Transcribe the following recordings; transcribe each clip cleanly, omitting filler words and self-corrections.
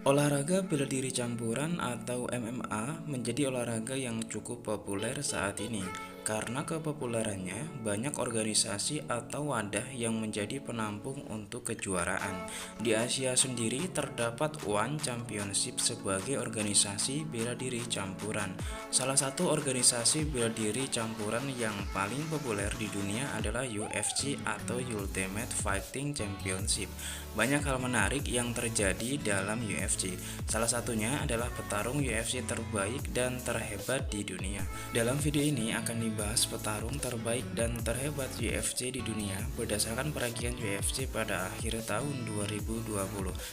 Olahraga bela diri campuran atau MMA menjadi olahraga yang cukup populer saat ini. Karena kepopulerannya, banyak organisasi atau wadah yang menjadi penampung untuk kejuaraan. Di Asia sendiri terdapat One Championship sebagai organisasi bela diri campuran. Salah satu organisasi bela diri campuran yang paling populer di dunia adalah UFC atau Ultimate Fighting Championship. Banyak hal menarik yang terjadi dalam UFC. Salah satunya adalah petarung UFC terbaik dan terhebat di dunia. Dalam video ini akan dibahas petarung terbaik dan terhebat UFC di dunia berdasarkan peragian UFC pada akhir tahun 2020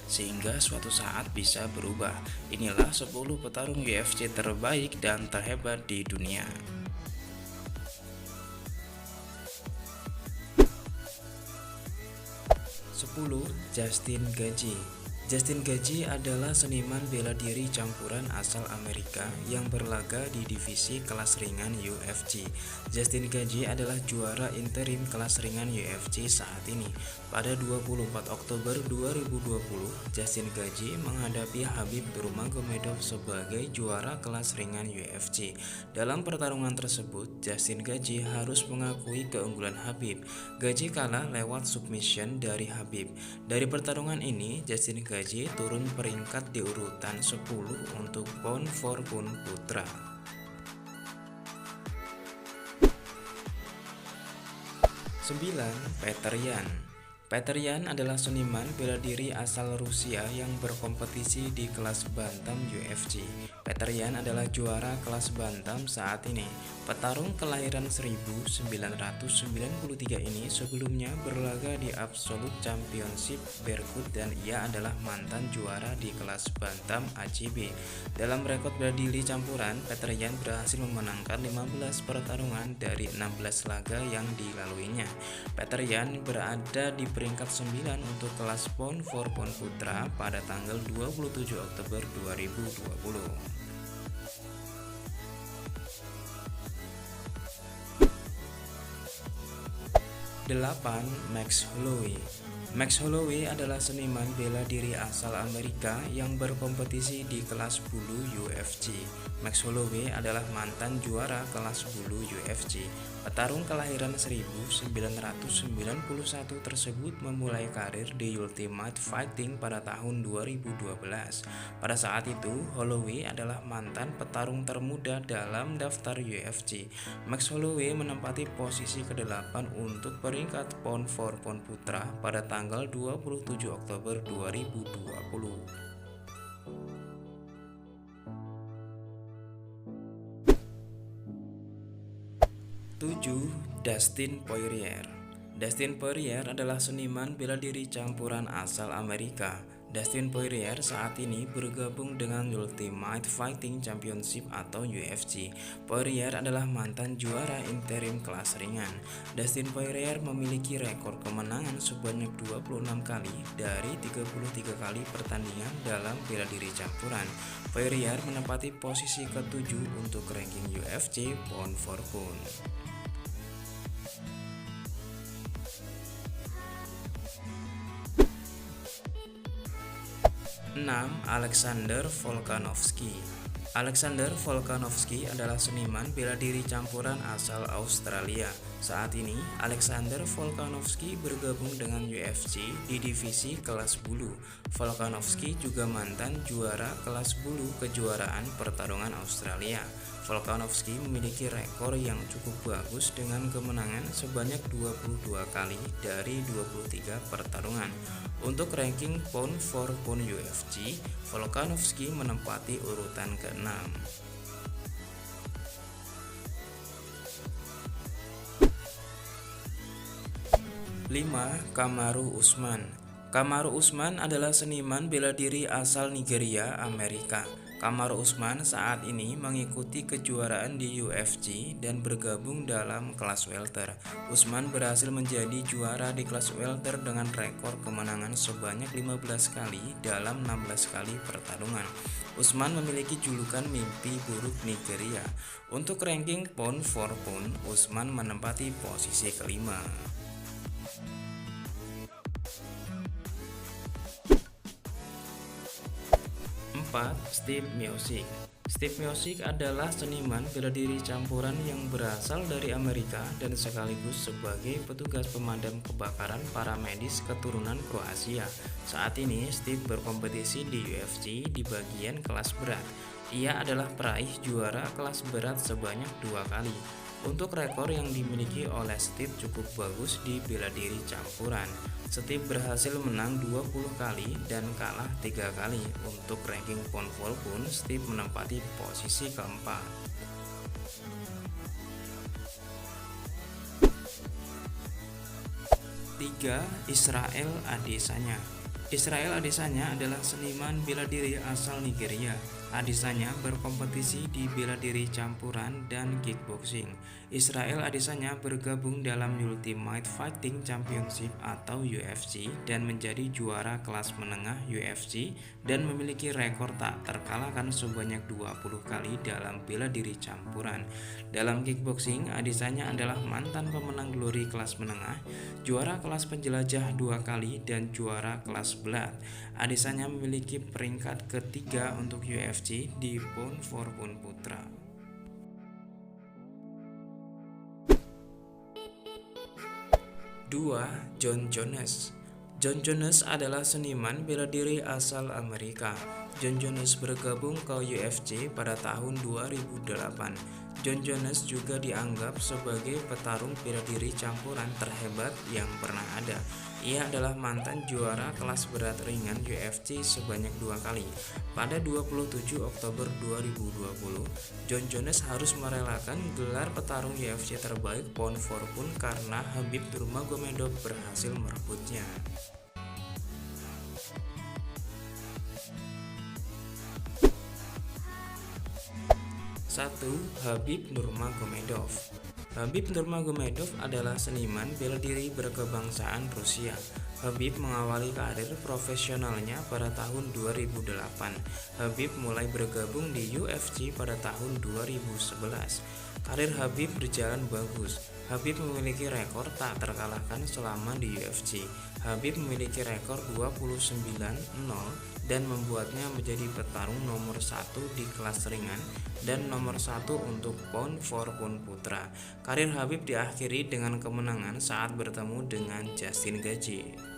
sehingga suatu saat bisa berubah. Inilah 10 petarung UFC terbaik dan terhebat di dunia. 10. Justin Gaethje. Justin Gaethje adalah seniman bela diri campuran asal Amerika yang berlaga di divisi kelas ringan UFC. Justin Gaethje adalah juara interim kelas ringan UFC saat ini. Pada 24 Oktober 2020, Justin Gaethje menghadapi Khabib Nurmagomedov sebagai juara kelas ringan UFC. Dalam pertarungan tersebut, Justin Gaethje harus mengakui keunggulan Khabib. Gaethje kalah lewat submission dari Khabib. Dari pertarungan ini, Justin Gaethje turun peringkat di urutan 10 untuk pound for pound putra. 9. Petr Yan. Petr Yan adalah seniman bela diri asal Rusia yang berkompetisi di kelas bantam UFC. Petr Yan adalah juara kelas bantam saat ini. Petarung kelahiran 1993 ini sebelumnya berlaga di Absolute Championship Berkut dan ia adalah mantan juara di kelas bantam ACB. Dalam rekod bela diri campuran, Petr Yan berhasil memenangkan 15 pertarungan dari 16 laga yang dilaluinya. Petr Yan berada di peringkat 9 untuk kelas pound for pound putra pada tanggal 27 Oktober 2020. 8. Max Holloway. Max Holloway adalah seniman bela diri asal Amerika yang berkompetisi di kelas bulu UFC. Max Holloway adalah mantan juara kelas bulu UFC. Petarung kelahiran 1991 tersebut memulai karir di Ultimate Fighting pada tahun 2012. Pada saat itu, Holloway adalah mantan petarung termuda dalam daftar UFC. Max Holloway menempati posisi ke-8 untuk peringkat pound for pound putra pada tanggal 27 Oktober 2020. 7. Dustin Poirier. Dustin Poirier adalah seniman bela diri campuran asal Amerika. Dustin Poirier saat ini bergabung dengan Ultimate Fighting Championship atau UFC. Poirier adalah mantan juara interim kelas ringan. Dustin Poirier memiliki rekor kemenangan sebanyak 26 kali dari 33 kali pertandingan dalam bela diri campuran. Poirier menempati posisi ke-7 untuk ranking UFC pound for pound. 6. Alexander Volkanovski. Alexander Volkanovski adalah seniman bela diri campuran asal Australia. Saat ini, Alexander Volkanovski bergabung dengan UFC di divisi kelas bulu. Volkanovski juga mantan juara kelas bulu kejuaraan pertarungan Australia. Volkanovski memiliki rekor yang cukup bagus dengan kemenangan sebanyak 22 kali dari 23 pertarungan. Untuk ranking pound for pound UFC, Volkanovski menempati urutan ke-6. 5. Kamaru Usman. Kamaru Usman adalah seniman bela diri asal Nigeria, Amerika. Kamaru Usman saat ini mengikuti kejuaraan di UFC dan bergabung dalam kelas welter. Usman berhasil menjadi juara di kelas welter dengan rekor kemenangan sebanyak 15 kali dalam 16 kali pertarungan. Usman memiliki julukan mimpi buruk Nigeria. Untuk ranking pound for pound, Usman menempati posisi kelima. 4. keempat, Steve Miocic. Steve Miocic adalah seniman bela diri campuran yang berasal dari Amerika dan sekaligus sebagai petugas pemadam kebakaran paramedis keturunan Kroasia. Saat ini Steve berkompetisi di UFC di bagian kelas berat. Ia adalah peraih juara kelas berat sebanyak 2 kali. Untuk rekor yang dimiliki oleh Steve cukup bagus di bela diri campuran. Steve berhasil menang 20 kali dan kalah 3 kali. Untuk ranking pound for pound, Steve menempati posisi keempat. 3. Israel Adesanya. Israel Adesanya adalah seniman bela diri asal Nigeria. Adesanya berkompetisi di bela diri campuran dan kickboxing. Israel Adesanya bergabung dalam Ultimate Fighting Championship atau UFC dan menjadi juara kelas menengah UFC dan memiliki rekor tak terkalahkan sebanyak 20 kali dalam bela diri campuran. Dalam kickboxing, Adesanya adalah mantan pemenang Glory kelas menengah, juara kelas penjelajah 2 kali dan juara kelas berat. Adesanya memiliki peringkat ketiga untuk UFC di pound for pound putra. 2. John Jones. John Jones adalah seniman bela diri asal Amerika. John Jones bergabung ke UFC pada tahun 2008. John Jones juga dianggap sebagai petarung bela diri campuran terhebat yang pernah ada. Ia adalah mantan juara kelas berat ringan UFC sebanyak 2 kali. Pada 27 Oktober 2020, John Jones harus merelakan gelar petarung UFC terbaik pound for pound karena Khabib Nurmagomedov berhasil merebutnya. 1. Khabib Nurmagomedov. Khabib Nurmagomedov adalah seniman bela diri berkebangsaan Rusia. Khabib mengawali karir profesionalnya pada tahun 2008. Khabib mulai bergabung di UFC pada tahun 2011. Karir Khabib berjalan bagus. Khabib memiliki rekor tak terkalahkan selama di UFC. Khabib memiliki rekor 29-0 dan membuatnya menjadi petarung nomor 1 di kelas ringan dan nomor 1 untuk pound for pound putra. Karir Khabib diakhiri dengan kemenangan saat bertemu dengan Justin Gaethje.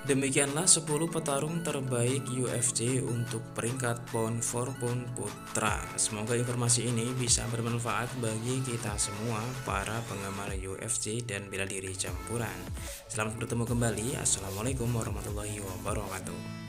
Demikianlah 10 petarung terbaik UFC untuk peringkat pound for pound putra. Semoga informasi ini bisa bermanfaat bagi kita semua para penggemar UFC dan bela diri campuran. Selamat bertemu kembali. Assalamualaikum warahmatullahi wabarakatuh.